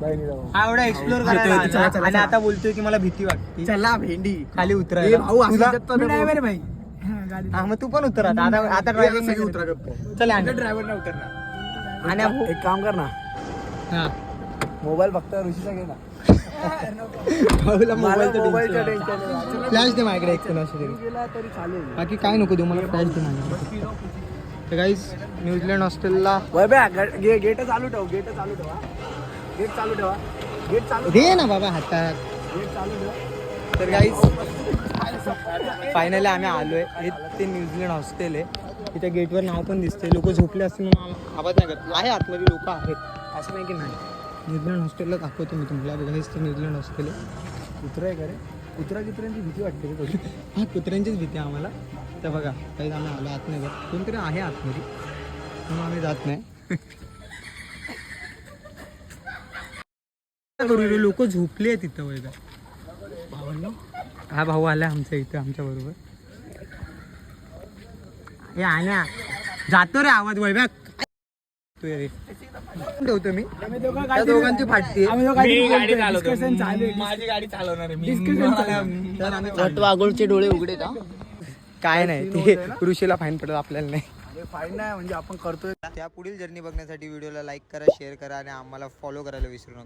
हा एवढा एक्सप्लोर करायला आणि आता बोलतोय की मला भीती वाटते. चला भेंडी खाली उतरायला. भाई हा मग तू पण उतर आता ड्रायव्हिंग उतरा चल ड्रायव्हर नाही उतरणार. आणि एक काम कर ना, हा मोबाईल फक्त ऋषीचा घे ना. मोबाईलचं टेन्शन फ्लॅश दे माझ्याकडे एक कोण असं तरी. गेला तरी चालेल. बाकी काय नको देऊ मला फ्लॅश दे माझ्याकडे. तर गाईज न्यूझीलंड ऑस्ट्रेलियाला गेट चालू ठेव, गेट चालू ठेवा, गेट चालू ठेवा, गेट चालू दे ना बाबा हातात. गेट चालू ठेवा. तर गाईज फायनली आम्ही आलोय. हे ते न्यूझीलंड हॉस्टेल आहे. इथे गेटवर नाव पण दिसते. लोक झोपले असतील म्हणून आवाज नाही करत. आहे आतमध्ये लोक आहेत असं नाही की नाही. न्यूझीलंड हॉस्टेलला दाखवतो मी तुम्हाला. बघा हेच ते न्यूझीलंड हॉस्टेल आहे. कुत्रा आहे का रे? कुत्र्यांची भीती वाटते रे थोडी. हा कुत्र्यांचीच भीती आहे आम्हाला. तर बघा काही आम्ही आलो आतमध्ये. कोणतरी आहे आतमध्ये म्हणून आम्ही जात नाही. लोक झोपले आहेत तिथं वगैरे. भावांनो, हा भाऊ आला आमच्या इथं आमच्या बरोबर. हे आण्या जातो रे आवाज वैभ्या रे ठेवतो मी. त्या दोघांची फाटते. माझी गाडी चालवणार आहे. वागोळचे डोळे उघडे का काय नाही ते ऋषीला फाईन पडत आपल्याला नाही. फाईन नाही म्हणजे आपण करतोय. त्या पुढील जर्नी बघण्यासाठी व्हिडिओला लाईक करा, शेअर करा आणि आम्हाला फॉलो करायला विसरू नका.